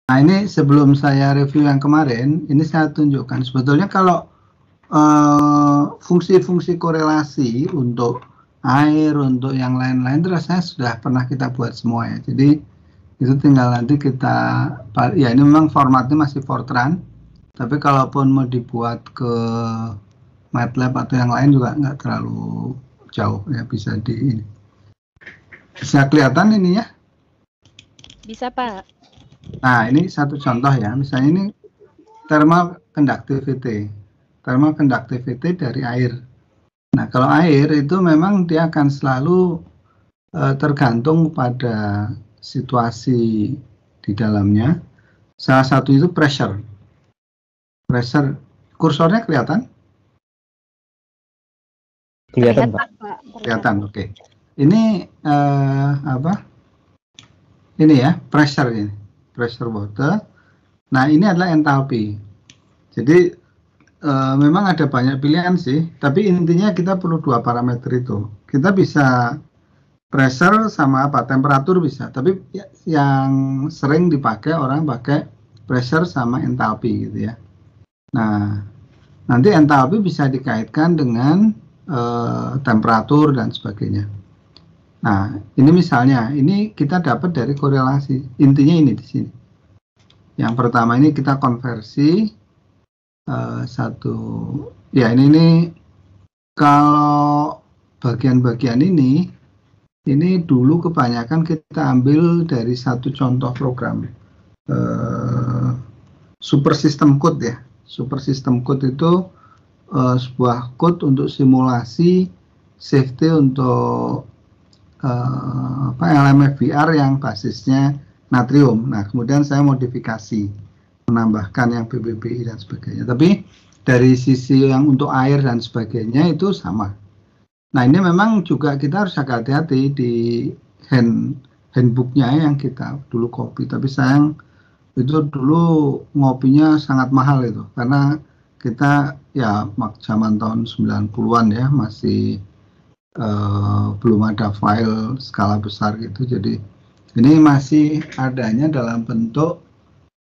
Nah, ini sebelum saya review yang kemarin, ini saya tunjukkan sebetulnya kalau fungsi-fungsi korelasi untuk air, untuk yang lain-lain itu rasanya sudah pernah kita buat semua ya. Jadi itu tinggal nanti kita, ya ini memang formatnya masih Fortran, tapi kalaupun mau dibuat ke MATLAB atau yang lain juga nggak terlalu jauh ya, bisa di ini. Bisa kelihatan ini ya? Bisa, Pak. Nah, ini satu contoh ya. Misalnya ini thermal conductivity. Thermal conductivity dari air. Nah, kalau air itu memang dia akan selalu tergantung pada situasi di dalamnya. Salah satu itu pressure. Pressure, kursornya kelihatan? Kelihatan, Pak. Kelihatan, oke. Ini apa? Ini ya, pressure ini. Pressure water. Nah, ini adalah enthalpy. Jadi memang ada banyak pilihan sih, tapi intinya kita perlu dua parameter itu. Kita bisa pressure sama apa, temperatur bisa, tapi yang sering dipakai orang pakai pressure sama enthalpy gitu ya. Nah, nanti enthalpy bisa dikaitkan dengan temperatur dan sebagainya. Nah, ini misalnya, ini kita dapat dari korelasi. Intinya ini di sini. Yang pertama ini kita konversi satu, ya ini kalau bagian-bagian ini dulu kebanyakan kita ambil dari satu contoh program super system code ya. Super system code itu sebuah code untuk simulasi safety untuk LMFVR yang basisnya natrium. Nah, kemudian saya modifikasi, menambahkan yang BBBI dan sebagainya. Tapi dari sisi yang untuk air dan sebagainya itu sama. Nah, ini memang juga kita harus hati-hati di handbooknya yang kita dulu copy. Tapi sayang itu dulu ngopinya sangat mahal itu. Karena kita ya zaman tahun 90-an ya masih belum ada file skala besar gitu. Jadi ini masih adanya dalam bentuk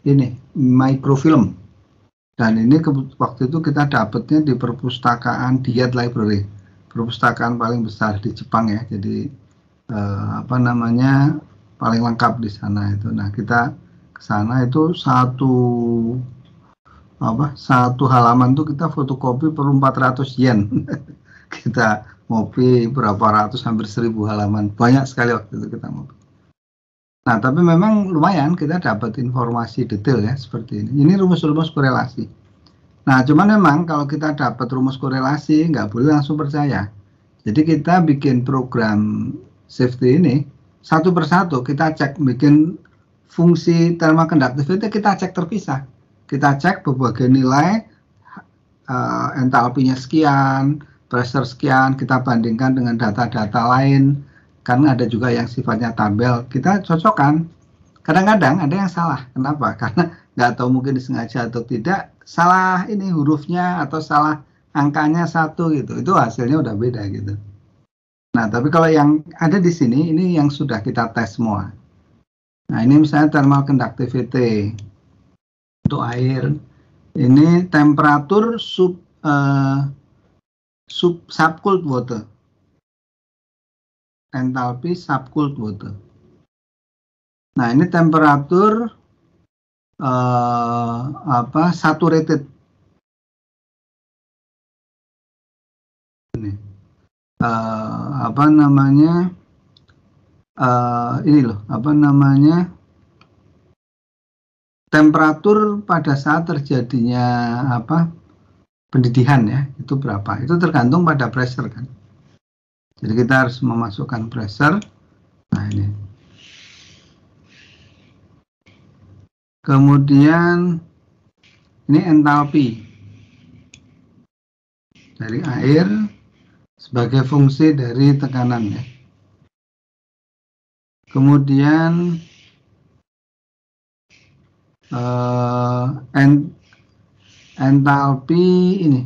ini microfilm. Dan ini waktu itu kita dapatnya di perpustakaan Diet Library, perpustakaan paling besar di Jepang ya. Jadi apa namanya, paling lengkap di sana itu. Nah, kita ke sana itu satu halaman tuh kita fotokopi per 400 yen. Kita ngopi berapa ratus, hampir 1000 halaman. Banyak sekali waktu itu kita ngopi. Nah, tapi memang lumayan kita dapat informasi detail ya seperti ini. Ini rumus-rumus korelasi. Nah, cuman memang kalau kita dapat rumus korelasi, nggak boleh langsung percaya. Jadi kita bikin program safety ini, satu persatu kita cek, bikin fungsi thermal conductivity kita cek terpisah. Kita cek berbagai nilai, enthalpinya sekian, pressure sekian, kita bandingkan dengan data-data lain, karena ada juga yang sifatnya tabel, kita cocokkan. Kadang-kadang ada yang salah. Kenapa? Karena nggak tahu mungkin disengaja atau tidak, salah ini hurufnya atau salah angkanya satu gitu. Itu hasilnya udah beda gitu. Nah, tapi kalau yang ada di sini, ini yang sudah kita tes semua. Nah, ini misalnya thermal conductivity untuk air. Ini temperatur subcooled water. Enthalpy subcooled water. Nah, ini temperatur saturated. Ini ini loh, temperatur pada saat terjadinya pendidihan ya, itu berapa? Itu tergantung pada pressure kan. Jadi kita harus memasukkan pressure. Nah, ini. Kemudian ini enthalpy dari air sebagai fungsi dari tekanan ya. Kemudian enthalpy ini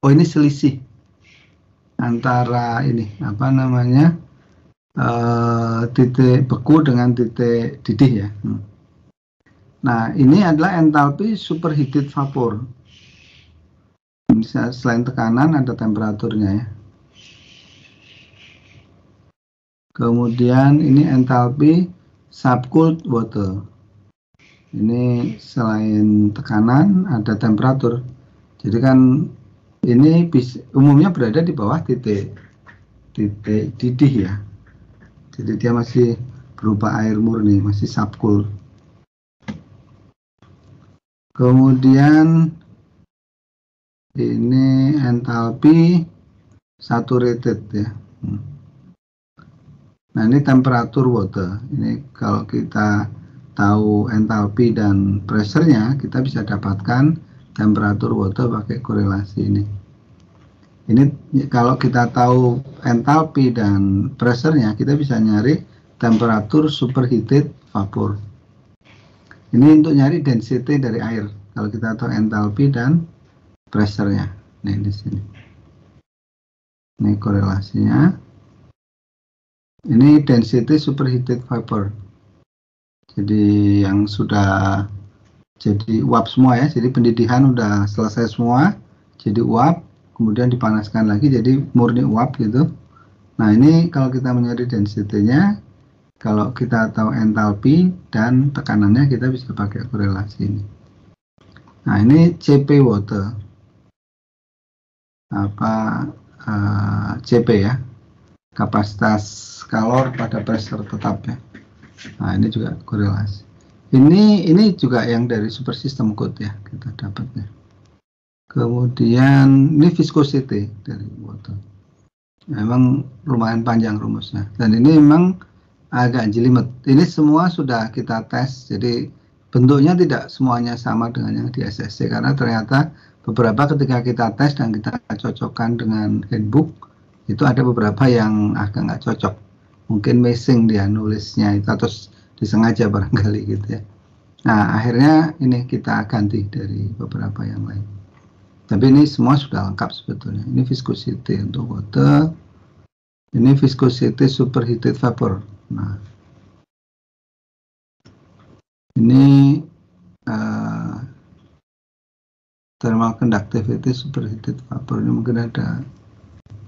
oh ini selisih antara ini apa namanya titik beku dengan titik didih ya. Nah ini adalah entalpi superheated vapor. Bisa selain tekanan ada temperaturnya ya. Kemudian ini entalpi subcooled water. Ini selain tekanan ada temperatur. Jadi kan ini umumnya berada di bawah titik didih ya. Jadi dia masih berupa air murni, masih subcooled. Kemudian ini entalpi saturated ya. Nah ini temperatur water. Ini kalau kita tahu entalpi dan pressure-nya, kita bisa dapatkan temperatur water pakai korelasi ini. Ini kalau kita tahu entalpi dan pressure-nya, kita bisa nyari temperatur superheated vapor. Ini untuk nyari density dari air. Kalau kita tahu entalpi dan pressure-nya. Nah, di sini. Ini korelasinya. Ini density superheated vapor. Jadi yang sudah jadi uap semua ya. Jadi pendidihan udah selesai semua. Jadi uap. Kemudian dipanaskan lagi jadi murni uap gitu. Nah ini kalau kita mencari density-nya, kalau kita tahu entalpi dan tekanannya kita bisa pakai korelasi ini. Nah ini CP water, CP ya, kapasitas kalor pada pressure tetap ya. Nah ini juga korelasi. Ini juga yang dari super system code ya kita dapatnya. Kemudian ini viscosity dari water. Memang lumayan panjang rumusnya. Dan ini memang agak jelimet. Ini semua sudah kita tes. Jadi bentuknya tidak semuanya sama dengan yang di SSC. Karena ternyata beberapa ketika kita tes dan kita cocokkan dengan handbook, itu ada beberapa yang agak nggak cocok. Mungkin missing dia nulisnya itu atau disengaja barangkali gitu ya. Nah akhirnya ini kita ganti dari beberapa yang lain. Tapi ini semua sudah lengkap sebetulnya. Ini viscosity untuk water. Ini viscosity superheated vapor. Nah, ini thermal conductivity superheated vapor. Ini mungkin ada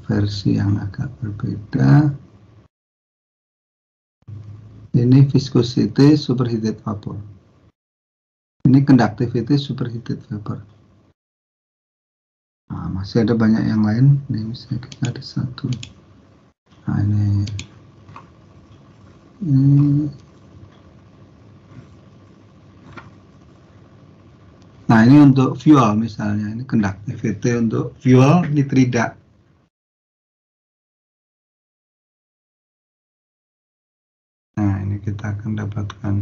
versi yang agak berbeda. Ini viscosity superheated vapor. Ini conductivity superheated vapor. Nah, masih ada banyak yang lain. Ini misalnya kita ada satu. Nah, ini. Nah, ini untuk fuel misalnya. Ini conductivity untuk fuel nitrida. Nah, ini kita akan dapatkan.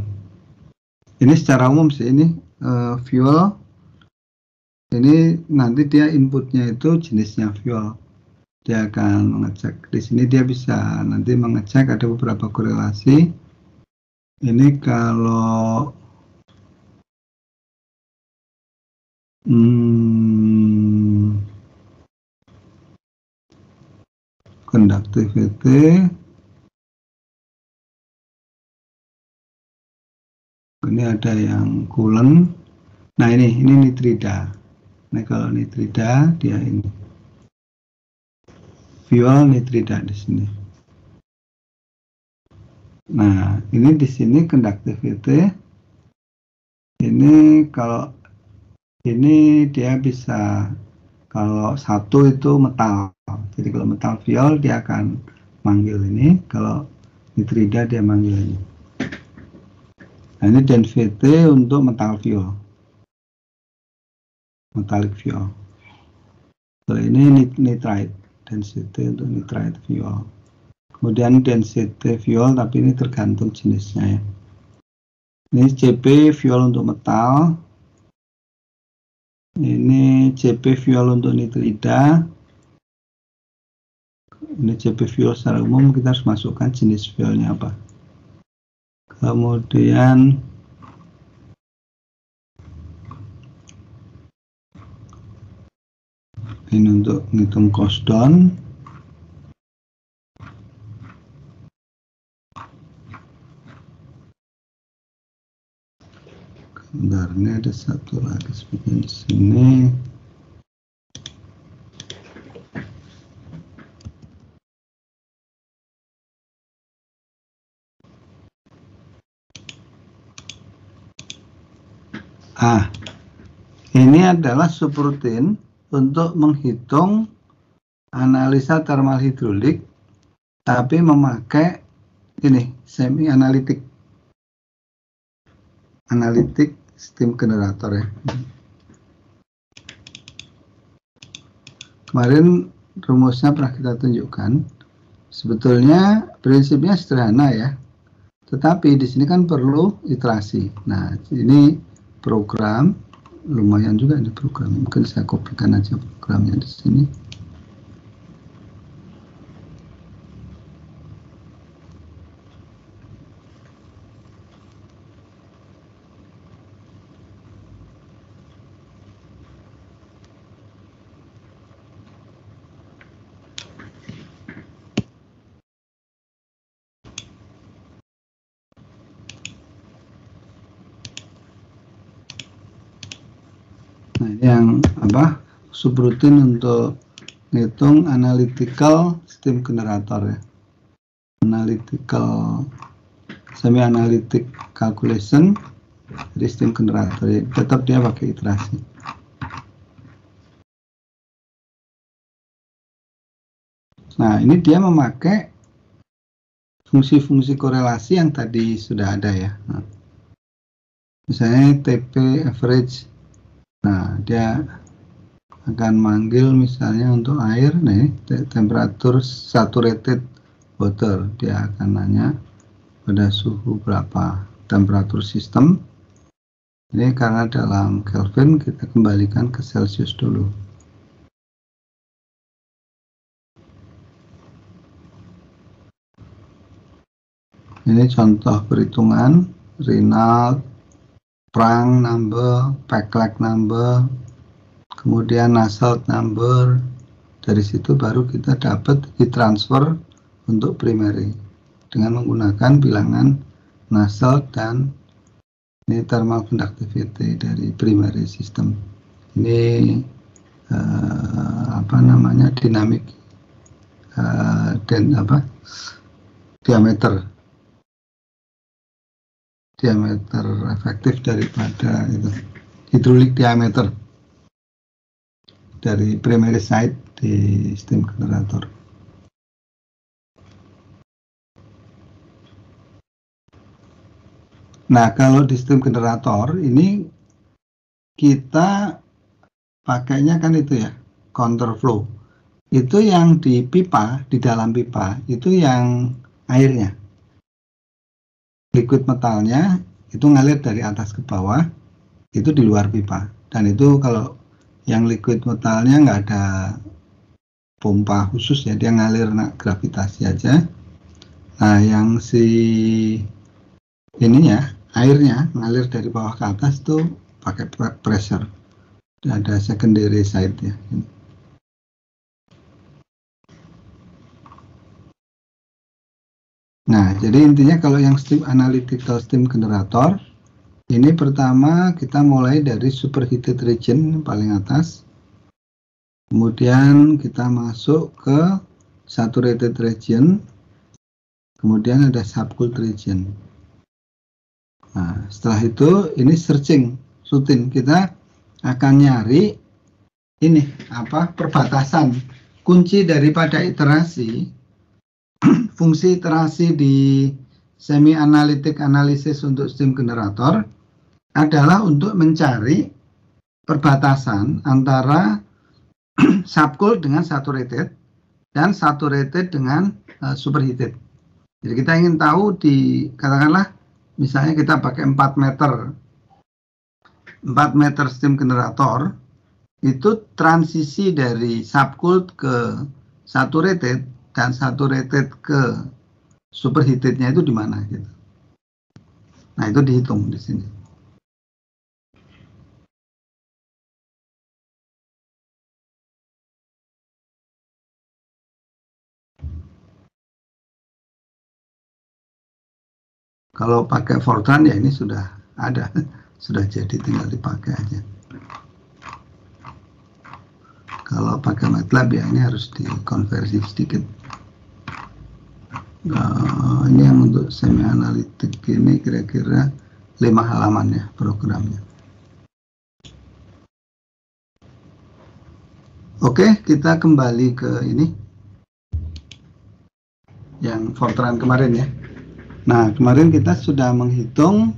Ini secara umum sih, ini fuel. Ini nanti dia inputnya itu jenisnya fuel. Dia akan mengecek. Di sini dia bisa nanti mengecek ada beberapa korelasi. Ini kalau conductivity. Ini ada yang coolant. Nah ini nitrida. Nah kalau nitrida dia ini fuel nitrida di sini. Nah ini di sini conductivity. Ini kalau ini dia bisa kalau satu itu metal. Jadi kalau metal fuel dia akan manggil ini. Kalau nitrida dia manggil ini. Nah ini density untuk metal fuel. Metallic fuel. Kalau ini nitrite, density untuk nitrite fuel. Kemudian density fuel, tapi ini tergantung jenisnya ya. Ini CP fuel untuk metal. Ini CP fuel untuk nitrida. Ini CP fuel secara umum kita harus masukkan jenis fuelnya apa. Kemudian Ini untuk ngitung cost down. Bentar, ini ada satu lagi sebenarnya di sini. Ini adalah subroutine untuk menghitung analisa thermal hidrolik, tapi memakai ini semi analitik steam generator ya. Kemarin rumusnya pernah kita tunjukkan. Sebetulnya prinsipnya sederhana ya, tetapi di sini kan perlu iterasi. Nah, ini program lumayan juga ini program. Mungkin saya kopikan aja programnya di sini. Nah, ini yang subroutine untuk ngitung analytical steam generator ya. Analytical semi analytic calculation dari steam generator ya. Tetap dia pakai iterasi. Nah, ini dia memakai fungsi-fungsi korelasi yang tadi sudah ada ya. Nah, misalnya TP average. Nah, dia akan manggil misalnya untuk air nih, temperatur saturated water. Dia akan nanya pada suhu berapa temperatur sistem. Ini karena dalam Kelvin, kita kembalikan ke Celsius dulu. Ini contoh perhitungan Reynolds, Prang number, Peclet number, kemudian Nusselt number. Dari situ baru kita dapat heat transfer untuk primary dengan menggunakan bilangan Nusselt dan ini thermal conductivity dari primary system. Ini dinamik diameter efektif daripada itu hidrolik diameter dari primary side di steam generator. Nah, kalau di steam generator ini kita pakainya kan itu ya, counterflow. Itu yang di pipa, di dalam pipa, itu yang airnya. Liquid metalnya itu ngalir dari atas ke bawah, itu di luar pipa. Dan itu kalau yang liquid metalnya nggak ada pompa khusus ya, dia ngalir gravitasi aja. Nah, yang ininya, airnya ngalir dari bawah ke atas tuh pakai pressure. Ada secondary side ya. Nah, jadi intinya kalau yang steam analytical steam generator, ini pertama kita mulai dari superheated region paling atas. Kemudian kita masuk ke saturated region. Kemudian ada subcooled region. Nah, setelah itu ini searching rutin. Kita akan nyari ini perbatasan. Kunci daripada iterasi, fungsi iterasi di semi analytic analysis untuk steam generator adalah untuk mencari perbatasan antara subcooled dengan saturated dan saturated dengan superheated. Jadi kita ingin tahu katakanlah misalnya kita pakai 4 meter steam generator, itu transisi dari subcooled ke saturated dan saturated ke superheatednya itu di mana gitu. Nah, itu dihitung di sini. Kalau pakai Fortran ya ini sudah ada, sudah jadi, tinggal dipakai aja. Kalau pakai MATLAB ya ini harus dikonversi sedikit. Ini yang untuk semi analitik ini kira-kira 5 halaman ya programnya. Oke, kita kembali ke ini yang Fortran kemarin ya. Nah, kemarin kita sudah menghitung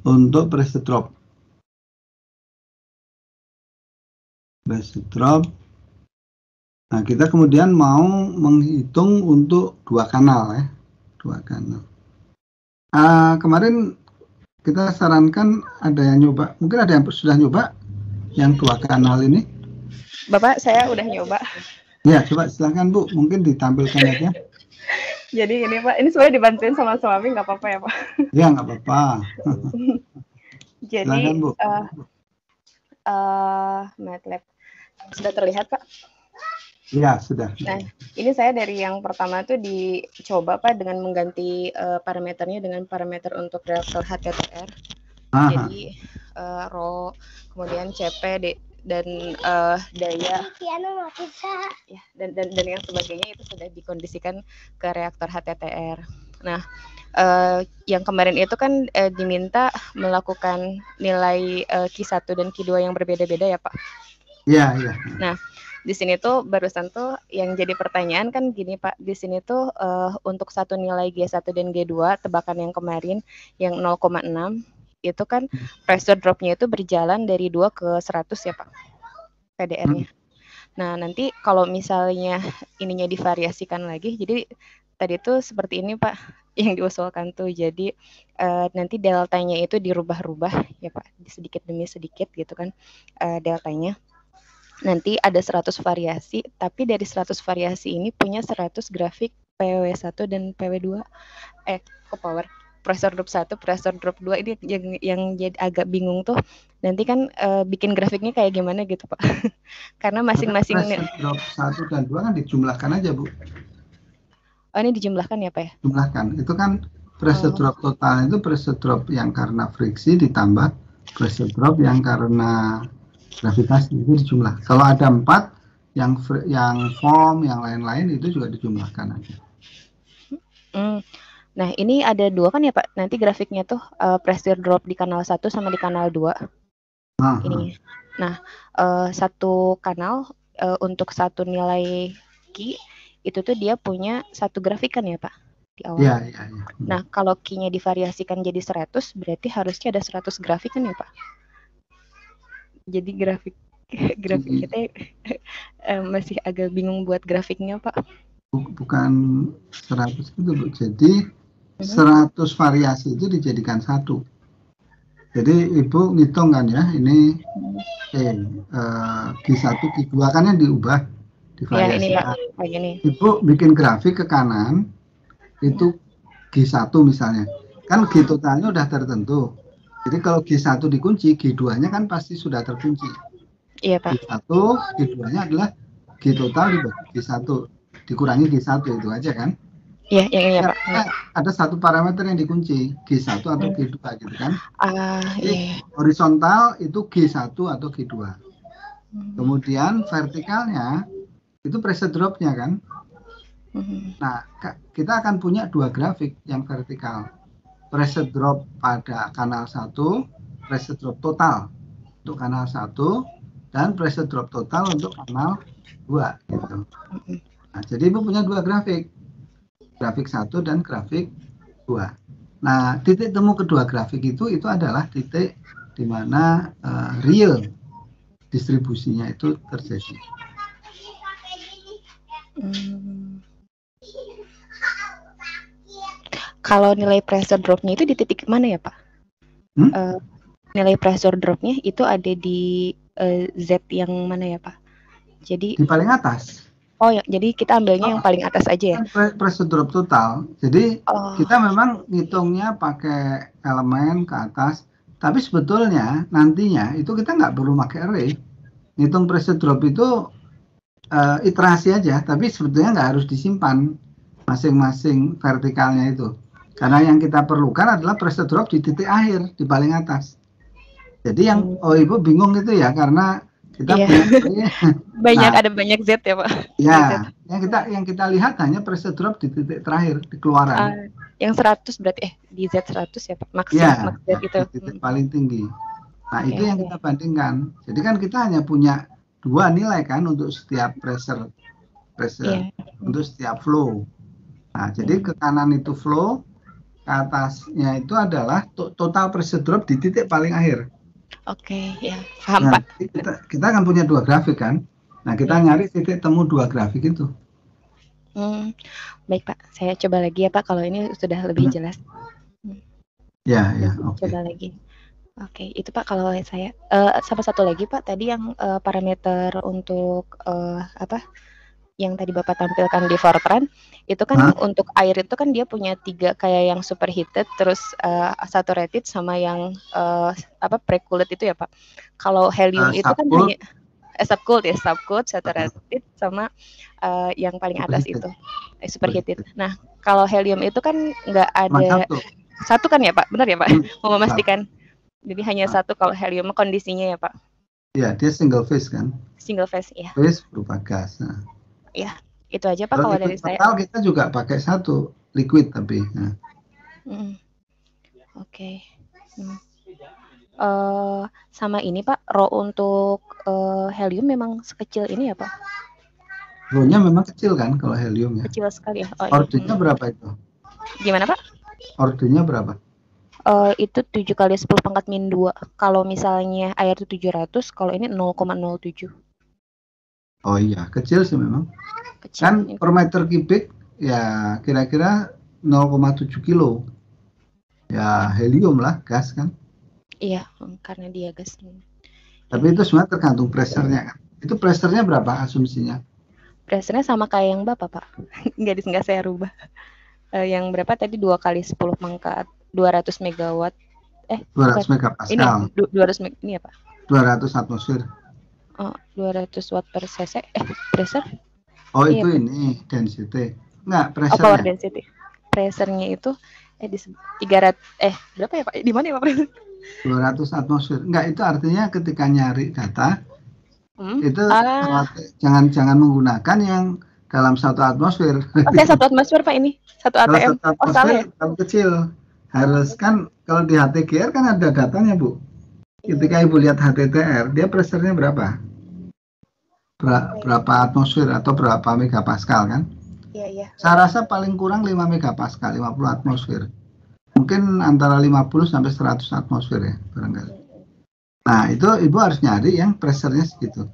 untuk pressure drop. Nah, kita kemudian mau menghitung untuk 2 kanal ya, 2 kanal. Kemarin kita sarankan ada yang nyoba, mungkin ada yang sudah nyoba yang 2 kanal ini. Bapak, saya udah nyoba. Ya, coba silakan Bu, mungkin ditampilkan aja. Jadi ini Pak, ini sebenarnya dibantuin sama suami, nggak apa-apa ya Pak? Ya, nggak apa-apa. Jadi, silakan Bu. MATLAB sudah terlihat Pak? Iya, sudah. Nah, ini saya dari yang pertama tuh dicoba Pak dengan mengganti parameternya dengan parameter untuk reaktor HTTR. Jadi rho, kemudian CP dan daya ya, dan yang sebagainya itu sudah dikondisikan ke reaktor HTTR. Nah, yang kemarin itu kan diminta melakukan nilai Q1 dan Q2 yang berbeda-beda ya Pak? Iya, iya. Nah, di sini tuh barusan tuh yang jadi pertanyaan kan gini Pak, di sini tuh untuk satu nilai G1 dan G2 tebakan yang kemarin yang 0,6 itu kan pressure drop-nya itu berjalan dari 2 ke 100 ya Pak, PDR-nya. Nah, nanti kalau misalnya ininya divariasikan lagi, jadi tadi tuh seperti ini Pak, yang diusulkan tuh. Jadi nanti deltanya itu dirubah-rubah ya Pak, sedikit demi sedikit gitu kan deltanya. Nanti ada 100 variasi, tapi dari 100 variasi ini punya 100 grafik PW1 dan PW2. Ke power. Pressure drop 1, pressure drop 2 ini yang jadi agak bingung tuh. Nanti kan bikin grafiknya kayak gimana gitu Pak. Karena masing-masing pressure drop 1 dan 2 kan dijumlahkan aja Bu. Oh, ini dijumlahkan ya Pak ya? Jumlahkan. Itu kan pressure drop total itu pressure drop yang karena friksi ditambah pressure drop yang karena gravitasi, itu dijumlah. Kalau ada 4 yang foam, yang lain-lain itu juga dijumlahkan aja. Nah, ini ada 2 kan ya Pak? Nanti grafiknya tuh pressure drop di kanal 1 sama di kanal 2. Ini. Nah, satu kanal untuk satu nilai Q itu tuh dia punya satu grafik kan ya Pak? Di awal. Iya. Nah, kalau Q-nya divariasikan jadi 100, berarti harusnya ada 100 grafik kan ya Pak? Jadi grafik kita masih agak bingung buat grafiknya Pak. Bukan 100 itu Bu. Jadi 100 variasi itu dijadikan 1. Jadi Ibu ngitung kan ya, ini Q1, Q2 kan yang diubah, divariasikan. Ya, ini Pak, ini. Ibu bikin grafik ke kanan, itu G1 misalnya. Kan G totalnya udah tertentu. Jadi kalau G1 dikunci, G2-nya kan pasti sudah terkunci. Iya Pak. G1, G2-nya adalah G total dibagi G1, dikurangi G1, itu aja kan? Iya, yang ini ya Pak. Ada satu parameter yang dikunci, G1 atau G2 gitu kan? Iya. Horizontal itu G1 atau G2. Kemudian vertikalnya itu pressure drop-nya kan? Nah, kita akan punya 2 grafik yang vertikal. Pressure drop pada kanal 1, pressure drop total untuk kanal 1, dan pressure drop total untuk kanal 2 gitu. Nah, jadi Ibu punya 2 grafik. Grafik 1 dan grafik 2. Nah, titik temu kedua grafik itu adalah titik di mana real distribusinya itu terjadi. Kalau nilai pressure drop-nya itu di titik mana ya Pak? Nilai pressure drop-nya itu ada di Z yang mana ya Pak? Jadi di paling atas. Oh ya, jadi kita ambilnya yang paling atas aja ya? Pressure drop total. Jadi kita memang ngitungnya pakai elemen ke atas, tapi sebetulnya nantinya itu kita nggak perlu pakai array. Ngitung pressure drop itu iterasi aja, tapi sebetulnya nggak harus disimpan. masing-masing vertikalnya itu. Karena yang kita perlukan adalah pressure drop di titik akhir, di paling atas. Jadi yang Ibu bingung itu ya, karena kita punya banyak, ada banyak Z ya Pak. Ya, yang kita lihat hanya pressure drop di titik terakhir, di keluaran. Yang 100 berarti di Z 100 ya Pak, max Z itu. Di titik paling tinggi. Nah, itu yang kita bandingkan. Jadi kan kita hanya punya 2 nilai kan untuk setiap pressure untuk setiap flow. Nah, jadi ke kanan itu flow, ke atasnya itu adalah total pressure drop di titik paling akhir. Oke, ya, paham Pak. Kita akan punya 2 grafik kan. Nah, kita nyari titik temu 2 grafik itu. Baik Pak, saya coba lagi ya Pak, kalau ini sudah lebih jelas. Ya, oke. Coba lagi. Oke, itu Pak kalau saya. Sama satu lagi Pak, tadi yang parameter untuk yang tadi Bapak tampilkan di Fortran, itu kan untuk air itu kan dia punya 3 kayak yang superheated, terus saturated sama yang precooled itu ya Pak. Kalau helium itu kan hanya subcooled, saturated sama yang paling atas itu superheated. Nah, kalau helium itu kan nggak ada satu kan ya Pak, benar ya Pak? Mau memastikan. Jadi hanya satu kalau helium kondisinya ya Pak? Ya, dia single phase kan? Single phase, ya. Phase berupa gas. Ya, itu aja Pak kalau dari saya. Total kita juga pakai satu liquid tapi. Oke. Sama ini Pak, rho untuk helium memang sekecil ini ya Pak? Rho-nya memang kecil kan kalau helium ya? Kecil sekali ya? Ordernya berapa itu? Gimana Pak? Ordernya berapa? Itu 7 kali 10 pangkat min 2. Kalau misalnya air itu 700, kalau ini 0,07. Oh iya, kecil sih memang. Kecil. Kan per meter kubik ya kira-kira 0,7 kilo. Ya helium lah, gas kan. Iya, karena dia gas. Tapi itu sebenarnya tergantung pressure-nya kan. Itu pressure-nya berapa asumsinya? Pressure-nya sama kayak yang Bapak, Pak. Nggak saya rubah. Yang berapa tadi 2 kali 10 pangkat 200 megawatt. 200 megapascal. Ini 200 ini ya Pak? 200 atmosfer. 200 watt per cc. Pressure? Oh, itu ya, ini density. Enggak, pressure. Power density. Pressure-nya itu di 300 berapa ya Pak? Di mana ya Pak? 200 atmosfer. Enggak, itu artinya ketika nyari data itu jangan menggunakan yang dalam 1 atmosfer. Saya 1 atmosfer Pak ini. 1 ATM. Salah ya? Terlalu kecil. Harus kan kalau di HTGR kan ada datanya Bu. Ketika Ibu lihat HTTR, dia pressure-nya berapa? Berapa atmosfer atau berapa megapascal kan? Iya. Saya rasa paling kurang 5 megapascal, 50 atmosfer. Mungkin antara 50 sampai 100 atmosfer ya, barangkali. Nah, itu Ibu harus nyari yang pressure-nya segitu.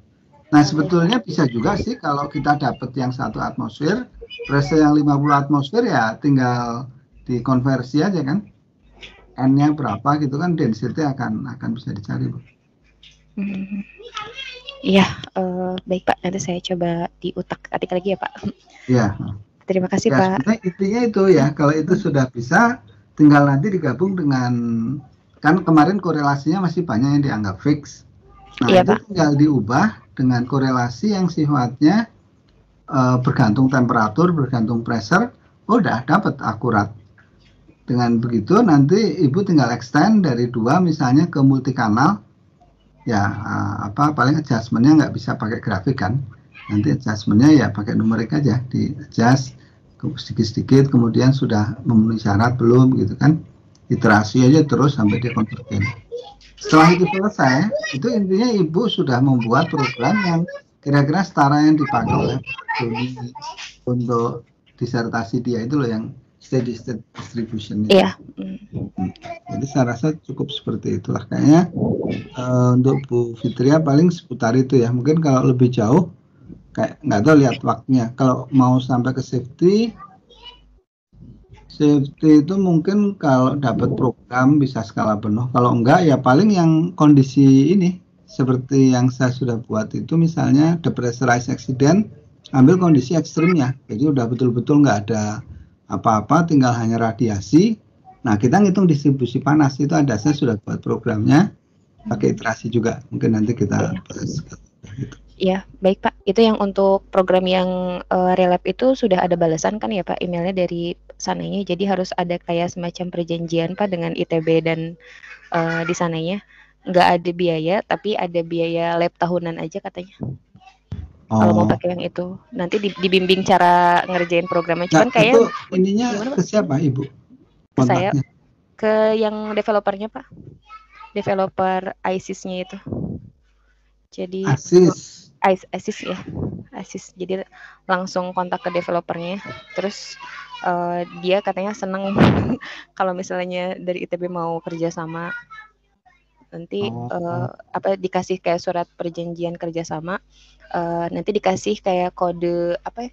Nah, sebetulnya bisa juga sih kalau kita dapat yang 1 atmosfer, pressure yang 50 atmosfer ya tinggal dikonversi aja kan. N-nya berapa gitu kan, density akan bisa dicari, Bu. Iya, baik Pak, nanti saya coba diutak-atik lagi ya Pak. Iya. Terima kasih Pak. Intinya itu ya, kalau itu sudah bisa, tinggal nanti digabung dengan, kan kemarin korelasinya masih banyak yang dianggap fix. Nah, itu Pak, tinggal diubah dengan korelasi yang sifatnya bergantung temperatur, bergantung pressure, udah dapat akurat. Dengan begitu nanti Ibu tinggal extend dari 2 misalnya ke multikanal. Ya paling adjustmentnya nggak bisa pakai grafik kan, nanti adjustmentnya ya pakai numerik aja, di adjust sedikit-sedikit, kemudian sudah memenuhi syarat belum gitu kan, iterasi aja terus sampai dia konvergen. Setelah itu selesai, itu intinya Ibu sudah membuat program yang kira-kira setara yang dipakai oleh Doni untuk disertasi dia itu loh, yang steady state distribution. Iya. Jadi saya rasa cukup seperti itulah kayaknya. Untuk Bu Fitria paling seputar itu ya. Mungkin kalau lebih jauh kayak nggak tahu, lihat waktunya. Kalau mau sampai ke safety itu mungkin kalau dapat program bisa skala penuh. Kalau enggak ya paling yang kondisi ini seperti yang saya sudah buat itu, misalnya depressurized accident, ambil kondisi ekstrimnya. Jadi udah betul-betul nggak ada apa-apa, tinggal hanya radiasi. Nah, kita ngitung distribusi panas itu saya sudah buat programnya, pakai iterasi juga. Mungkin nanti kita bahas. Ya, baik Pak. Itu yang untuk program yang relab itu sudah ada balasan kan ya Pak emailnya dari sananya. Jadi harus ada kayak semacam perjanjian Pak dengan ITB dan di sananya. Nggak ada biaya, tapi ada biaya lab tahunan aja katanya. Kalau mau Oh, pakai yang itu, nanti dibimbing cara ngerjain programnya. nah Cuman kayak itu ininya gimana ke Pak? siapa Ibu Ke saya, kontaknya? ke yang developernya Pak. Developer ISIS-nya itu. Jadi Asis. ISIS ya, ISIS. Jadi langsung kontak ke developernya. Terus dia katanya seneng kalau misalnya dari ITB mau kerjasama, nanti Oh, apa dikasih kayak surat perjanjian kerjasama, nanti dikasih kayak kode apa ya,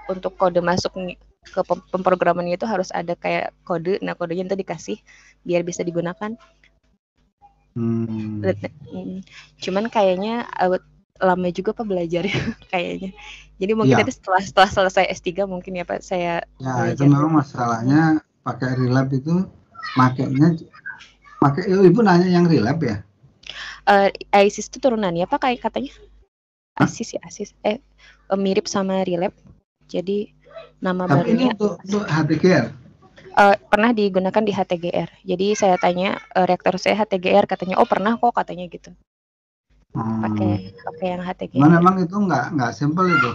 untuk kode masuk ke pemrogramannya itu harus ada kayak kode. Nah kodenya nanti dikasih biar bisa digunakan. Cuman kayaknya lama juga Pak belajar kayaknya. Jadi mungkin iya. nanti setelah selesai S3 mungkin ya Pak saya Ya itu belajar memang lebih. masalahnya pakai relab itu Ibu nanya yang relab ya? ISIS itu turunannya Pak kayak katanya. Hah? ASIS ya ASIS. Mirip sama Relab. Jadi nama Tapi ini barunya untuk HTGR. pernah digunakan di HTGR. Jadi saya tanya reaktor saya HTGR, katanya oh pernah kok katanya gitu. Pakai yang Cuman HTGR. memang itu nggak simple itu.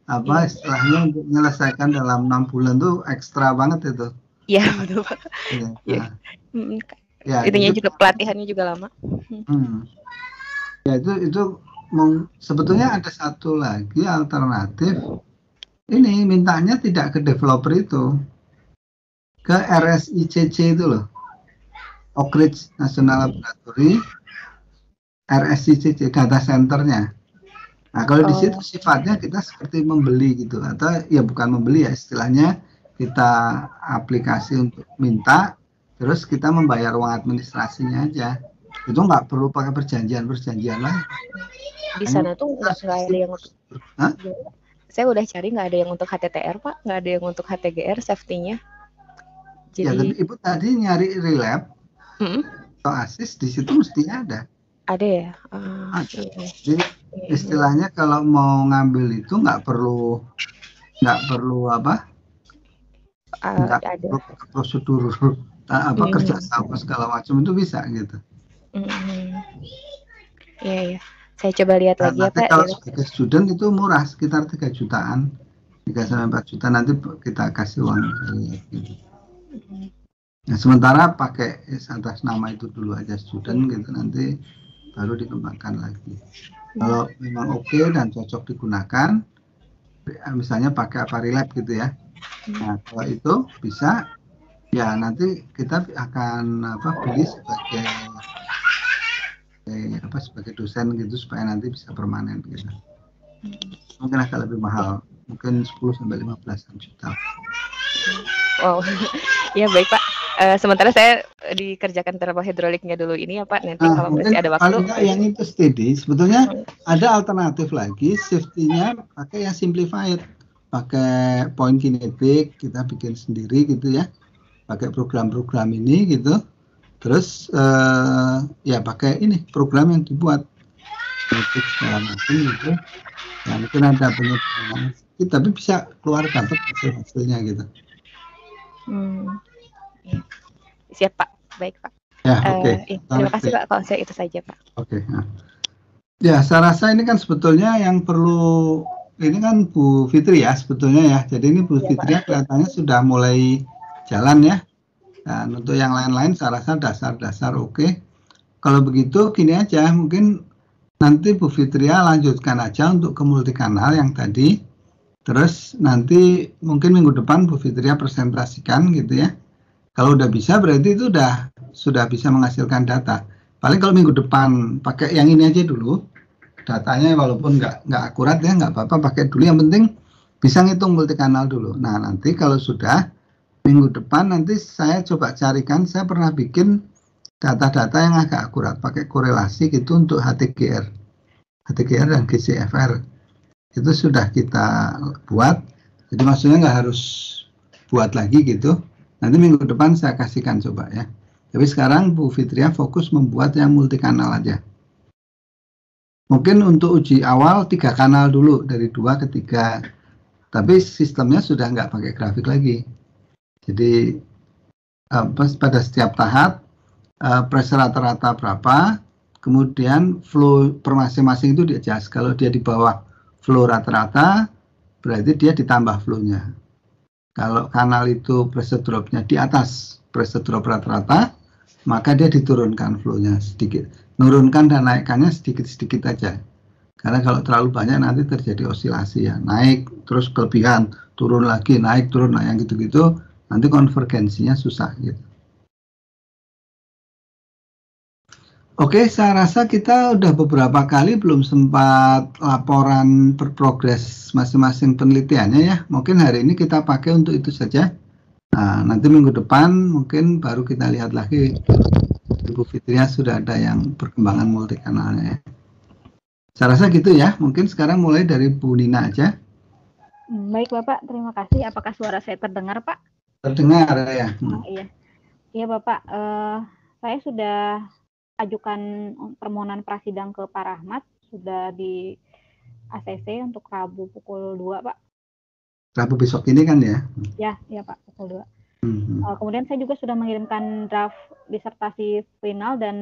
Apa Iya. istilahnya untuk menyelesaikan dalam 6 bulan tuh ekstra banget itu. Iya betul Pak. Ya, Ya. nah, ya Itunya jadi juga pelatihannya juga lama. ya itu sebetulnya ada satu lagi alternatif. Ini mintanya tidak ke developer itu, ke RSICC itu loh, Oak Ridge National Laboratory, RSICC data centernya. Nah kalau di situ sifatnya kita seperti membeli gitu, atau ya bukan membeli ya istilahnya, kita aplikasi untuk minta, terus kita membayar uang administrasinya aja. Itu nggak perlu pakai perjanjian lah. Di sana tuh nggak ada yang untuk. Hah? Saya udah cari nggak ada yang untuk HTTR Pak, nggak ada yang untuk HTGR safety-nya. Jadi ya, tapi Ibu tadi nyari relab atau ASIS di situ mestinya ada. Ada ya. Ada. Jadi istilahnya kalau mau ngambil itu nggak perlu apa? Nggak perlu prosedur kerja sama segala macam, itu bisa gitu. Iya. Saya coba lihat lagi ya Pak. Kalau sebagai student itu murah, sekitar 3 jutaan, 3-4 juta nanti kita kasih uang gitu. Nah, sementara pakai atas nama itu dulu aja student gitu, nanti baru dikembangkan lagi. Kalau memang oke dan cocok digunakan, misalnya pakai apa relab gitu ya. Nah, kalau itu bisa, ya nanti kita akan pilih sebagai dosen gitu supaya nanti bisa permanen gitu. Mungkin agak lebih mahal, mungkin 10-15 juta. Wow, ya baik Pak. Sementara saya dikerjakan termohidroliknya dulu ini ya Pak. Nanti kalau masih ada waktu. Yang itu steady, sebetulnya ada alternatif lagi, safety-nya pakai yang simplified, pakai point kinetic, kita bikin sendiri gitu ya, pakai program-program ini gitu. Terus ya pakai ini program yang dibuat segala macam gitu. Ya mungkin ada penyesuaian, tapi bisa keluar dapat hasilnya gitu. Siap Pak, baik Pak. Ya, oke. Terima kasih Pak, kalau saya itu saja Pak. Oke. Nah. Ya, saya rasa ini kan sebetulnya yang perlu, ini kan Bu Fitri ya sebetulnya ya. Jadi ini Bu Fitri kelihatannya sudah mulai jalan ya. Dan untuk yang lain-lain saya rasa dasar-dasar oke. Kalau begitu gini aja, mungkin nanti Bu Fitria lanjutkan aja untuk ke multikanal yang tadi. Terus nanti mungkin minggu depan Bu Fitria presentasikan gitu ya. Kalau udah bisa berarti itu sudah bisa menghasilkan data. Paling kalau minggu depan pakai yang ini aja dulu. Datanya walaupun nggak akurat ya, nggak apa-apa, pakai dulu. Yang penting bisa ngitung multikanal dulu. Nah nanti kalau sudah minggu depan nanti saya coba carikan, saya pernah bikin data-data yang agak akurat pakai korelasi gitu untuk HTGR dan GCFR. Itu sudah kita buat, jadi maksudnya nggak harus buat lagi gitu. Nanti minggu depan saya kasihkan coba ya. Tapi sekarang Bu Fitria fokus membuat yang multikanal aja. Mungkin untuk uji awal 3 kanal dulu, dari 2 ke 3. Tapi sistemnya sudah nggak pakai grafik lagi. Jadi pada setiap tahap pressure rata-rata berapa, kemudian flow per masing-masing itu di-adjust. Kalau dia di bawah flow rata-rata, berarti dia ditambah flow-nya. Kalau kanal itu pressure drop-nya di atas pressure drop rata-rata, maka dia diturunkan flow-nya sedikit. Nurunkan dan naikkannya sedikit-sedikit aja. Karena kalau terlalu banyak nanti terjadi osilasi ya. Naik, terus kelebihan, turun lagi, naik, turun, nah yang gitu-gitu, nanti konvergensinya susah gitu. Oke, saya rasa kita udah beberapa kali belum sempat laporan progres masing-masing penelitiannya ya. Mungkin hari ini kita pakai untuk itu saja. Nah, nanti minggu depan mungkin baru kita lihat lagi. Ibu Fitria sudah ada yang perkembangan multikanalnya ya. Saya rasa gitu ya. Mungkin sekarang mulai dari Bu Nina aja. Baik Bapak, terima kasih. Apakah suara saya terdengar Pak? Terdengar ya. Iya. Iya Bapak, saya sudah ajukan permohonan prasidang ke Pak Rahmat, sudah di ACC untuk Rabu pukul 2 Pak. Rabu besok ini kan ya? Ya Pak, pukul 2. Kemudian saya juga sudah mengirimkan draft disertasi final dan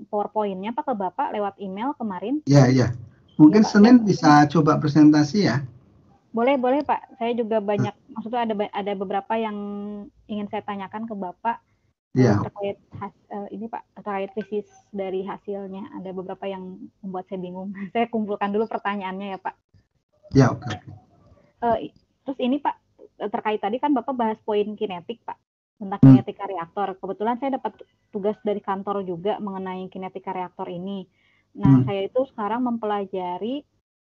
PowerPoint-nya Pak ke Bapak lewat email kemarin. Iya. Mungkin ya, Senin bisa coba presentasi ya? Boleh Pak. Saya juga banyak, maksudnya ada beberapa yang ingin saya tanyakan ke Bapak terkait ini Pak, terkait tesis dari hasilnya. Ada beberapa yang membuat saya bingung. Saya kumpulkan dulu pertanyaannya ya Pak. Ya, oke. Terus ini Pak, terkait tadi kan Bapak bahas poin kinetik Pak, tentang kinetika reaktor. Kebetulan saya dapat tugas dari kantor juga mengenai kinetika reaktor ini. Nah, saya itu sekarang mempelajari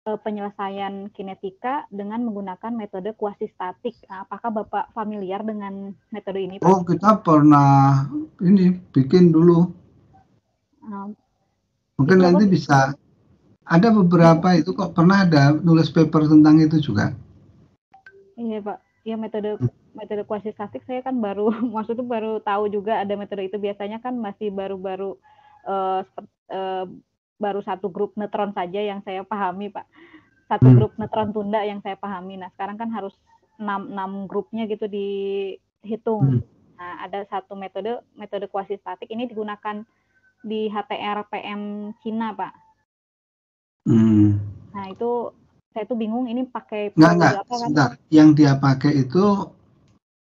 penyelesaian kinetika dengan menggunakan metode kuasistatik. Nah, apakah Bapak familiar dengan metode ini Pak? Oh, kita pernah ini bikin dulu. Mungkin nanti bisa, ada beberapa itu kok pernah ada nulis paper tentang itu juga. Iya Pak, ya metode kuasistatik saya kan maksudnya baru tahu juga ada metode itu. Biasanya kan masih baru satu grup neutron saja yang saya pahami Pak, satu grup neutron tunda yang saya pahami. Nah sekarang kan harus 6 grupnya gitu dihitung. Nah ada satu metode kuasistatik ini digunakan di HTR PM Cina Pak. Nah itu saya tuh bingung ini pakai enggak, apa sebentar. Kan? Yang dia pakai itu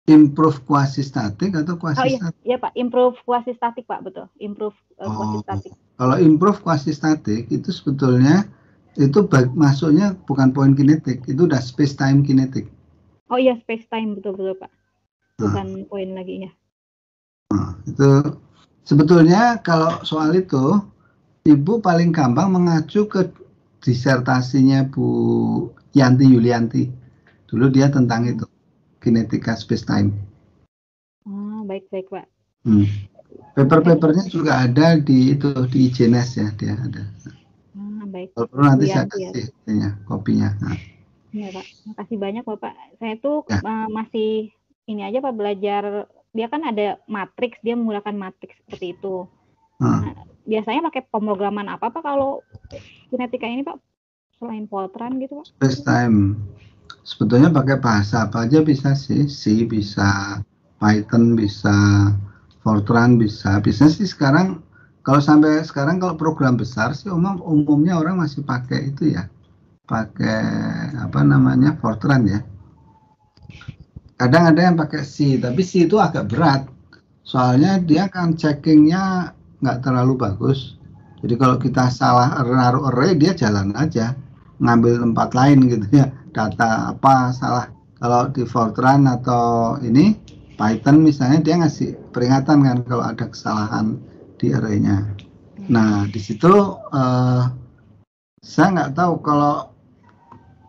improve kuasistatik atau kuasistatik? Oh iya Pak, improve kuasistatik Pak, betul. Improve kuasistatik. Kalau improve kuasistatik itu sebetulnya itu masuknya bukan poin kinetik, itu udah space time kinetik. Oh iya, space time betul Pak. Bukan poin lagi ya. Itu sebetulnya kalau soal itu Ibu paling gampang mengacu ke disertasinya Bu Yanti Yulianti. Dulu dia tentang itu, kinetika space time. Baik Pak. Paper-papernya juga ada di itu di IJNES ya, dia ada. Baik. Kalau perlu nanti saya kasih kopinya. Iya Pak, makasih banyak Bapak. Saya tuh masih ini aja Pak, belajar. Dia kan ada matriks, dia menggunakan matriks seperti itu. Nah, biasanya pakai pemrograman apa Pak kalau kinetika ini Pak, selain Fortran gitu Pak? Space time. Sebetulnya pakai bahasa apa aja bisa sih, C bisa, Python bisa, Fortran bisa. Biasanya sih sekarang kalau sampai sekarang kalau program besar sih umumnya orang masih pakai itu ya, pakai apa namanya Fortran ya. Kadang ada yang pakai C, tapi C itu agak berat, soalnya dia kan checkingnya nggak terlalu bagus. Jadi kalau kita salah naruh array, dia jalan aja, ngambil tempat lain gitu ya, data apa salah. Kalau di Fortran atau ini Python misalnya, dia ngasih peringatan kan kalau ada kesalahan di array-nya. Nah di situ saya nggak tahu, kalau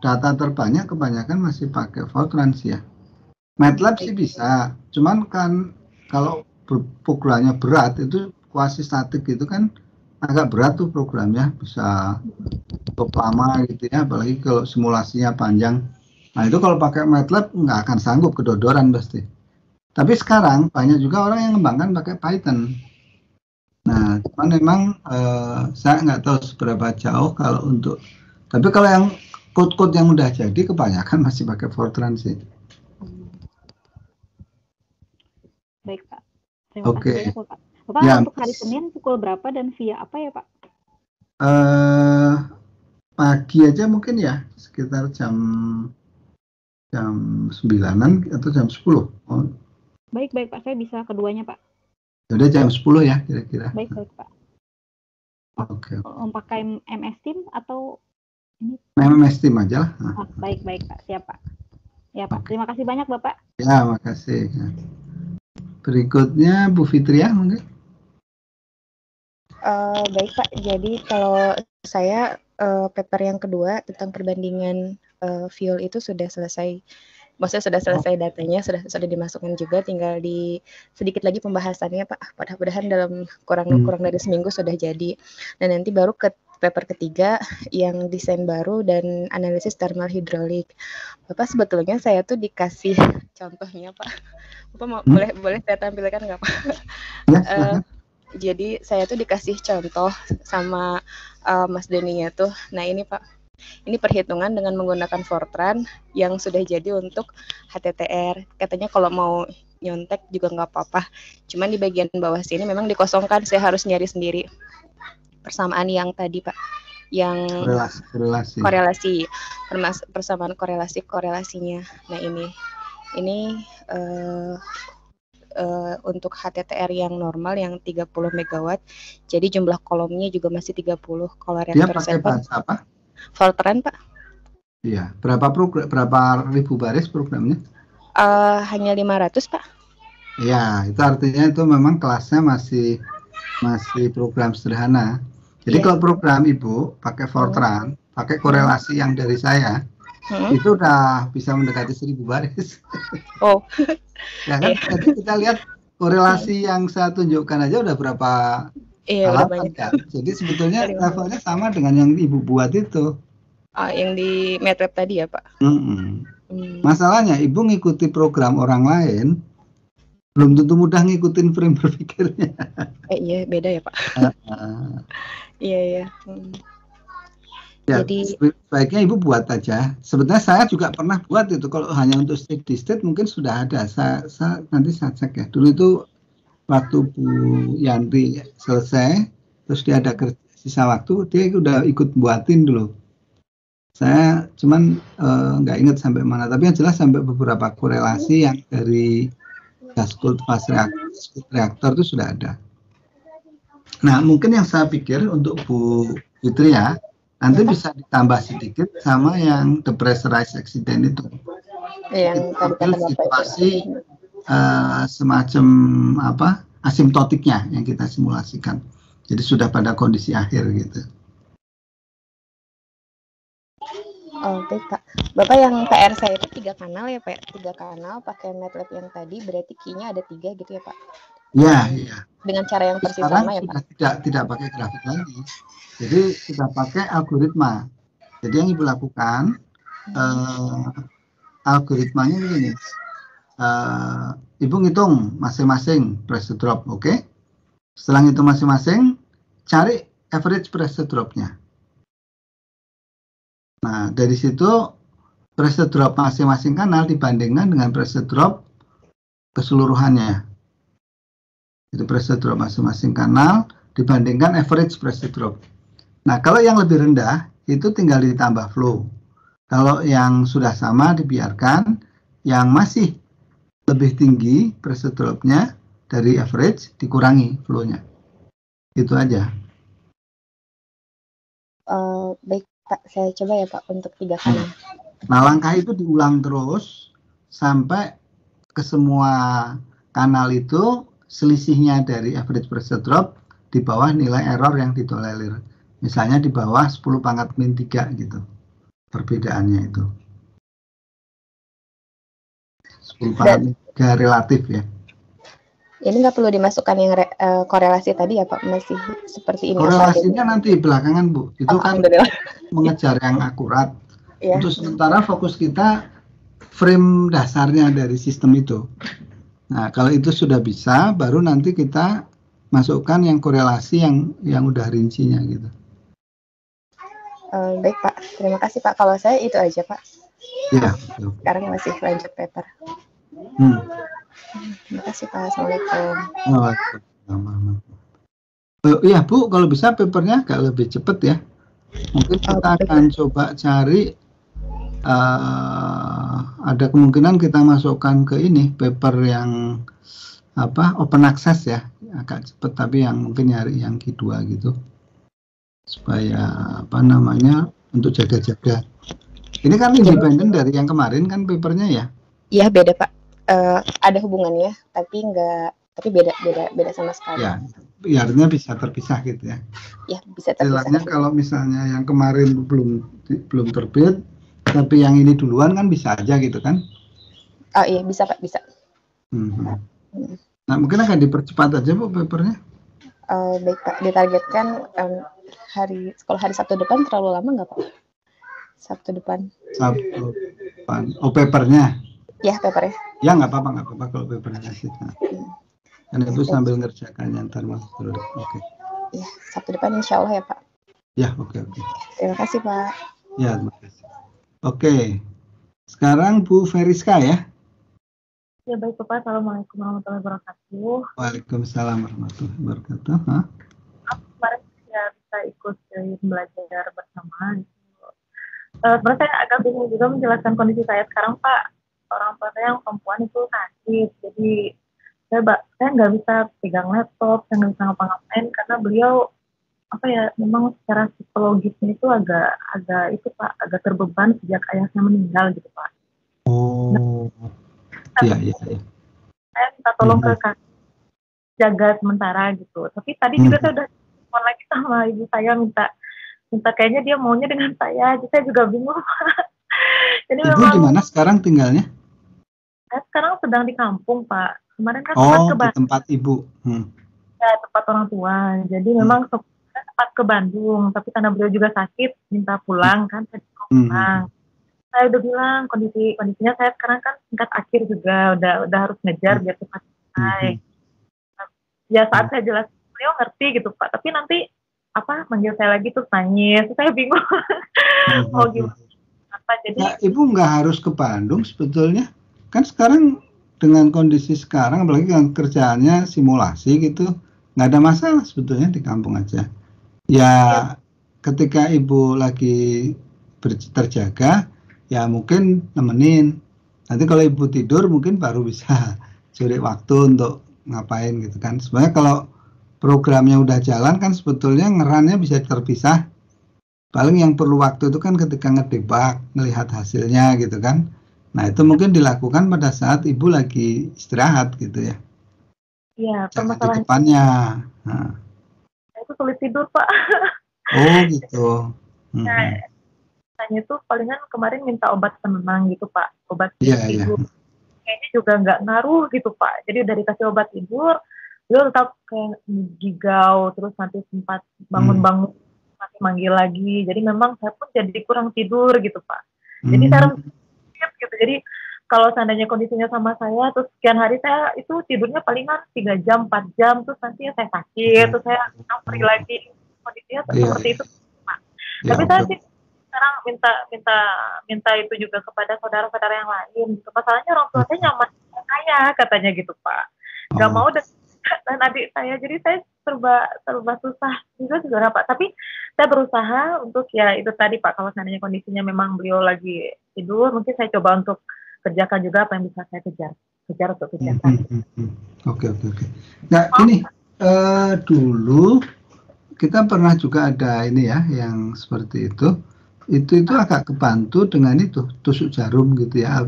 data terbanyak kebanyakan masih pakai Fortran sih ya. MATLAB sih bisa, cuman kan kalau programnya berat itu kuasistatik gitu kan agak berat tuh programnya, bisa cukup lama gitu ya, apalagi kalau simulasinya panjang. Nah itu kalau pakai MATLAB nggak akan sanggup, kedodoran pasti. Tapi sekarang banyak juga orang yang ngembangkan pakai Python. Nah, cuman memang saya nggak tahu seberapa jauh kalau untuk, tapi kalau yang code-code yang udah jadi kebanyakan masih pakai Fortran sih. Baik Pak, terima Oke. kasih banyak Pak. Bapak Ya, untuk hari Senin pukul berapa dan via apa ya Pak? pagi aja mungkin ya, sekitar jam 9-an atau jam 10. Oh, Baik Pak, saya bisa keduanya Pak. udah jam 10 ya kira-kira. Baik Pak. Oke. Pakai MS Team atau ini? MS Team aja lah. Nah. Baik Pak, siap Pak. Ya Pak, Oke. terima kasih banyak Bapak. Ya, makasih. Berikutnya Bu Fitria mungkin. Baik Pak, jadi kalau saya paper yang kedua tentang perbandingan fuel itu sudah selesai. Maksudnya sudah selesai datanya, sudah dimasukkan juga, tinggal di sedikit lagi pembahasannya Pak. Mudah-mudahan dalam kurang dari seminggu sudah jadi. Dan nanti baru ke paper ketiga yang desain baru dan analisis thermal hidrolik. Bapak, sebetulnya saya tuh dikasih contohnya Pak. Bapak mau, boleh saya tampilkan nggak Pak? Ya, jadi saya tuh dikasih contoh sama Mas Deninya tuh. Nah ini Pak, ini perhitungan dengan menggunakan Fortran yang sudah jadi untuk HTTR. Katanya kalau mau nyontek juga nggak apa-apa. Cuman di bagian bawah sini memang dikosongkan, saya harus nyari sendiri. Persamaan yang tadi Pak, yang korelasi, persamaan korelasinya. Nah ini untuk HTTR yang normal yang 30 MW. Jadi jumlah kolomnya juga masih 30. Kalau reaktor dia pakai bahasa apa? Fortran Pak. Iya, berapa ribu baris programnya? Hanya 500 Pak. Iya, itu artinya itu memang kelasnya masih program sederhana. Jadi kalau program Ibu pakai Fortran, pakai korelasi yang dari saya, itu udah bisa mendekati 1000 baris. Oh. Ya kan? Jadi kita lihat korelasi yang saya tunjukkan aja udah berapa halaman kan. Jadi sebetulnya levelnya sama dengan yang Ibu buat itu. Yang di MATLAB tadi ya Pak? Masalahnya Ibu ngikuti program orang lain, belum tentu mudah ngikutin frame berpikirnya. Iya, beda ya Pak. Iya. Ya, jadi sebaiknya Ibu buat aja. Sebetulnya saya juga pernah buat itu. Kalau hanya untuk steady state mungkin sudah ada. Nanti saya cek ya. Dulu itu waktu Bu Yanti selesai, terus dia ada sisa waktu, dia udah ikut buatin dulu. Saya cuman nggak ingat sampai mana. Tapi yang jelas sampai beberapa korelasi yang dari gas cooled fast reaktor itu sudah ada. Nah, mungkin yang saya pikir untuk Bu Fitri ya, nanti bisa ditambah sedikit sama yang depressurized accident itu. Yang situasi semacam apa asimptotiknya yang kita simulasikan. Jadi sudah pada kondisi akhir gitu. Oke Pak. Bapak yang PR saya itu 3 kanal ya Pak? 3 kanal pakai MATLAB yang tadi, berarti key-nya ada 3 gitu ya Pak? Iya. Dengan cara yang persis sama ya Pak? Tidak pakai grafik lagi. Jadi kita pakai algoritma. Jadi yang Ibu lakukan algoritmanya begini. Ibu ngitung masing-masing pressure drop, oke? Setelah ngitung masing-masing, cari average pressure drop-nya. Nah, dari situ pressure drop masing-masing kanal dibandingkan dengan pressure drop keseluruhannya. Jadi pressure drop masing-masing kanal dibandingkan average pressure drop. Nah, kalau yang lebih rendah itu tinggal ditambah flow. Kalau yang sudah sama dibiarkan, yang masih lebih tinggi pressure drop-nya dari average dikurangi flow-nya. Itu aja. Baik Pak, saya coba ya Pak untuk 3 kanal. Nah, langkah itu diulang terus sampai ke semua kanal itu selisihnya dari average pressure drop di bawah nilai error yang ditolerir. Misalnya di bawah 10⁻⁻³ gitu. Perbedaannya itu. 10⁻³ relatif ya. Ini nggak perlu dimasukkan yang korelasi tadi ya Pak, masih seperti ini. Korelasinya nanti belakangan Bu, itu kan mengejar yang akurat. Ya. Untuk sementara fokus kita frame dasarnya dari sistem itu. Nah, kalau itu sudah bisa, baru nanti kita masukkan yang korelasi yang udah rincinya gitu. Baik Pak, terima kasih Pak. Kalau saya itu aja Pak. Ya. Sekarang masih lanjut paper. Terima kasih Pak. Assalamualaikum. Iya Bu, kalau bisa papernya agak lebih cepat ya. Mungkin kita akan coba cari, ada kemungkinan kita masukkan ke ini paper yang open access ya, agak cepat, tapi yang mungkin nyari yang Q2 gitu, supaya untuk jaga-jaga. Ini kan independen dari yang kemarin kan papernya ya? Iya beda Pak, ada hubungannya, tapi beda sama sekali. Ya, artinya bisa terpisah gitu ya? Ya bisa terpisah. Istilahnya kalau misalnya yang kemarin belum terbit, tapi yang ini duluan kan bisa aja gitu kan? Oh iya bisa Pak, bisa. Nah mungkin akan dipercepat aja Bu papernya. Baik Pak, ditargetkan kalau hari Sabtu depan terlalu lama nggak Pak? Sabtu depan. Oh papernya? Ya papernya. Ya nggak apa-apa kalau papernya sih. Karena itu sambil ngerjakannya ntar Mas. Oke. Ya Sabtu depan insya Allah ya Pak. Ya oke. Terima kasih Pak. Ya terima kasih. Oke. Sekarang Bu Veriska ya. Ya baik Bapak, Assalamualaikum warahmatullahi wabarakatuh. Waalaikumsalam warahmatullahi wabarakatuh. Kemarin saya bisa ikut belajar bersama. Sebenarnya saya agak bingung juga menjelaskan kondisi saya sekarang Pak. Orang tua saya yang perempuan itu sakit, jadi saya nggak bisa pegang laptop, saya nggak bisa ngapa-ngapain karena beliau memang secara psikologisnya itu agak terbeban sejak ayahnya meninggal gitu Pak. Iya. Saya minta tolong ke jaga sementara gitu. Tapi tadi juga saya udah telepon lagi sama ibu saya minta kayaknya dia maunya dengan saya. Jadi saya juga bingung. Jadi Ibu di mana sekarang tinggalnya? Saya sekarang sedang di kampung Pak. Kemarin kan di tempat ibu. Ya tempat orang tua. Jadi memang sempat ke Bandung. Tapi karena beliau juga sakit minta pulang kan. Saya pulang. Saya udah bilang kondisinya saya sekarang kan tingkat akhir juga udah harus ngejar biar cepat selesai. Ya saat saya jelas beliau ngerti gitu Pak, tapi nanti manggil saya lagi terus nangis, saya bingung. Mau gimana? Jadi Ibu nggak harus ke Bandung sebetulnya, kan sekarang dengan kondisi sekarang apalagi kan kerjaannya simulasi gitu, nggak ada masalah sebetulnya di kampung aja. Ya ketika Ibu lagi terjaga ya mungkin nemenin. Nanti kalau Ibu tidur mungkin baru bisa curi waktu untuk ngapain gitu kan. Sebenarnya kalau programnya udah jalan kan sebetulnya ngerannya bisa terpisah. Paling yang perlu waktu itu kan ketika ngedebak, ngelihat hasilnya gitu kan. Nah itu mungkin dilakukan pada saat Ibu lagi istirahat gitu ya. Iya, jangan di depannya. Nah. Itu sulit tidur Pak. Oh gitu. Itu palingan kemarin minta obat penenang gitu Pak, obat tidur. Kayaknya juga nggak ngaruh gitu Pak. Jadi udah dikasih obat tidur, dia tetap kayak gigau, terus nanti sempat bangun-bangun masih manggil lagi. Jadi memang saya pun jadi kurang tidur gitu Pak. Jadi saya harus gitu. Jadi kalau seandainya kondisinya sama saya, terus sekian hari saya itu tidurnya palingan 3 jam, 4 jam, terus nanti saya sakit, terus saya free lagi. Kondisinya seperti itu Pak. Tapi saya sih sekarang minta itu juga kepada saudara-saudara yang lain. Masalahnya orang tua saya nyaman saya katanya gitu Pak. Gak mau dan adik saya, jadi saya serba susah juga sebenarnya Pak. Tapi saya berusaha untuk ya itu tadi Pak, kalau seandainya kondisinya memang beliau lagi tidur, mungkin saya coba untuk kerjakan juga apa yang bisa saya kejar untuk kerjakan. Oke. Nah ini dulu kita pernah juga ada ini ya yang seperti itu agak kebantu dengan itu tusuk jarum gitu ya,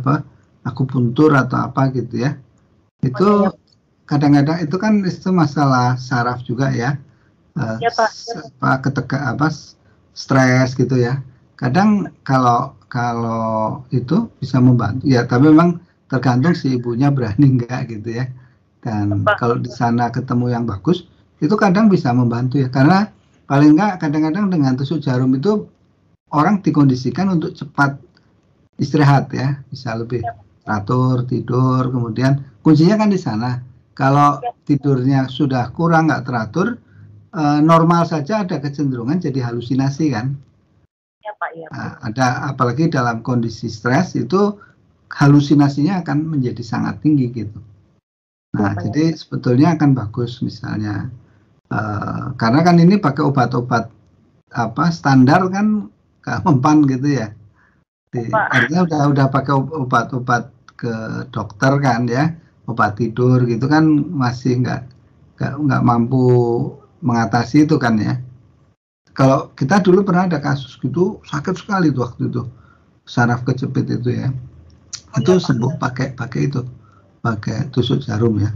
akupuntur atau apa gitu ya. Itu kadang-kadang itu kan itu masalah saraf juga ya. Stres gitu ya. Kadang kalau itu bisa membantu ya, tapi memang tergantung si ibunya berani enggak gitu ya. Dan kalau di sana ketemu yang bagus itu kadang bisa membantu ya, karena paling enggak kadang-kadang dengan tusuk jarum itu orang dikondisikan untuk cepat istirahat ya, bisa lebih teratur, tidur, kemudian kuncinya kan di sana. Kalau tidurnya sudah kurang, nggak teratur, normal saja ada kecenderungan jadi halusinasi kan. Ya Pak, iya. Ada, apalagi dalam kondisi stres itu halusinasinya akan menjadi sangat tinggi gitu. Nah, jadi sebetulnya akan bagus misalnya, karena kan ini pakai obat-obat standar kan, nggak mempan gitu ya. Artinya udah pakai obat-obat ke dokter kan ya, obat tidur gitu kan masih nggak mampu mengatasi itu kan ya. Kalau kita dulu pernah ada kasus gitu, sakit sekali tuh waktu itu, saraf kejepit itu ya. Itu sembuh pakai itu, pakai tusuk jarum ya.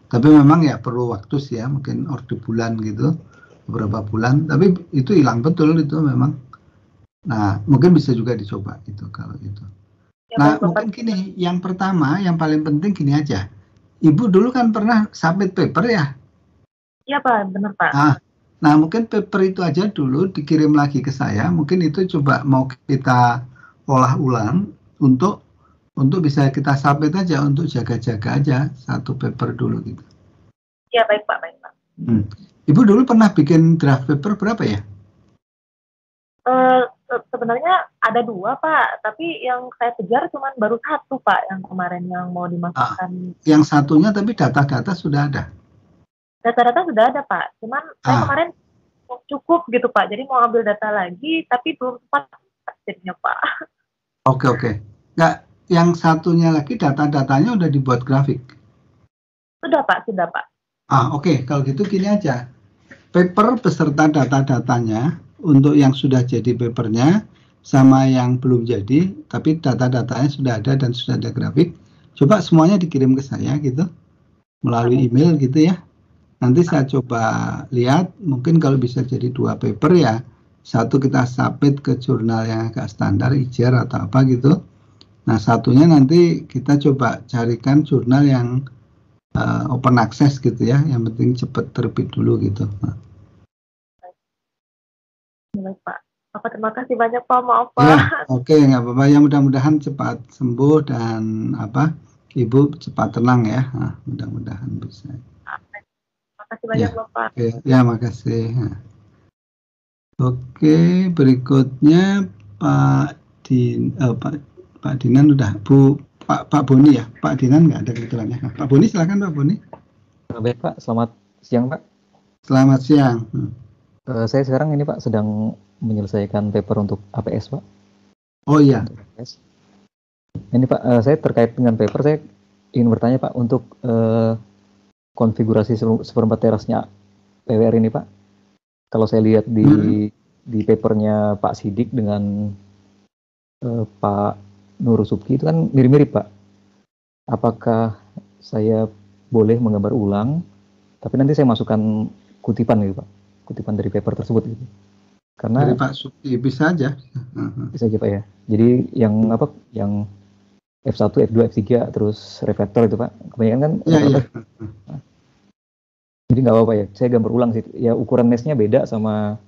Tapi memang ya perlu waktu sih ya, mungkin orde bulan gitu, beberapa bulan. Tapi itu hilang betul itu memang. Nah, mungkin bisa juga dicoba itu kalau itu. Nah, mungkin gini, yang pertama, yang paling penting gini aja. Ibu dulu kan pernah submit paper ya? Iya Pak, benar Pak. Nah, mungkin paper itu aja dulu dikirim lagi ke saya. Mungkin itu coba mau kita olah ulang untuk bisa kita submit aja, untuk jaga-jaga aja satu paper dulu gitu. Iya, baik Pak, baik Pak. Ibu dulu pernah bikin draft paper berapa ya? Sebenarnya ada 2 Pak, tapi yang saya kejar cuma baru 1 Pak, yang kemarin yang mau dimasukkan. Yang satunya tapi data-data sudah ada? Data-data sudah ada Pak, cuman saya kemarin cukup gitu Pak, jadi mau ambil data lagi, tapi belum sempat jadinya Pak. Oke. Nggak, yang satunya lagi data-datanya udah dibuat grafik? Sudah Pak. Oke. Kalau gitu gini aja, paper beserta data-datanya untuk yang sudah jadi papernya sama yang belum jadi tapi data-datanya sudah ada dan sudah ada grafik, coba semuanya dikirim ke saya gitu melalui email gitu ya. Nanti saya coba lihat, mungkin kalau bisa jadi 2 paper ya, satu kita submit ke jurnal yang agak standar, IJAR atau apa gitu. Nah, satunya nanti kita coba carikan jurnal yang open access gitu ya, yang penting cepat terbit dulu gitu. Baik Pak. Bapak terima kasih banyak Pak, maaf Pak. Ya, oke, nggak apa-apa. Ya mudah-mudahan cepat sembuh dan Ibu cepat tenang ya. Nah, mudah-mudahan bisa. Terima kasih banyak Bapak. Ya, makasih. Nah. Oke, berikutnya Pak Dinan udah, Pak Boni ya. Pak Dinan nggak ada kebetulannya. Pak Boni silakan Pak Boni. Baik Pak, selamat siang Pak. Selamat siang. Saya sekarang ini Pak sedang menyelesaikan paper untuk APS Pak. Oh iya. Ini Pak, saya terkait dengan paper, saya ingin bertanya Pak, untuk konfigurasi 1/4 terasnya PWR ini Pak. Kalau saya lihat di papernya Pak Sidik dengan Pak Nur Subki itu kan mirip-mirip Pak. Apakah saya boleh menggambar ulang, tapi nanti saya masukkan kutipan gitu Pak, kutipan dari paper tersebut gitu. Karena dari Pak Subki bisa aja. Bisa aja Pak ya. Jadi yang yang F1, F2, F3 terus reflektor itu Pak. Kebanyakan kan. Iya. Jadi nggak apa-apa ya. Saya gambar ulang sih. Ya ukuran mesnya beda sama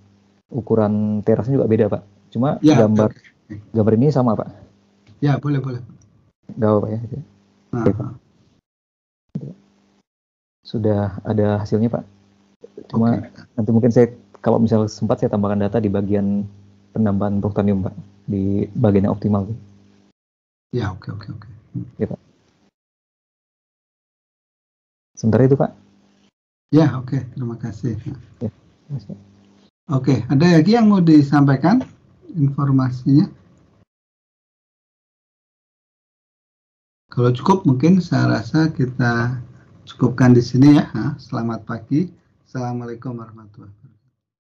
ukuran terasnya juga beda Pak. Cuma ya, gambar ini sama Pak. Ya boleh. Nggak apa-apa ya. Oke, Pak. Sudah ada hasilnya Pak. Cuma nanti mungkin saya kalau misalnya sempat saya tambahkan data di bagian penambahan proktonium Pak, di bagian yang optimal. Ya, oke. Ya Pak. Sementara itu Pak. Ya, oke. Terima kasih. Ya, oke, ada lagi yang mau disampaikan informasinya? Kalau cukup mungkin saya rasa kita cukupkan di sini ya. Selamat pagi. Assalamualaikum warahmatullahi wabarakatuh.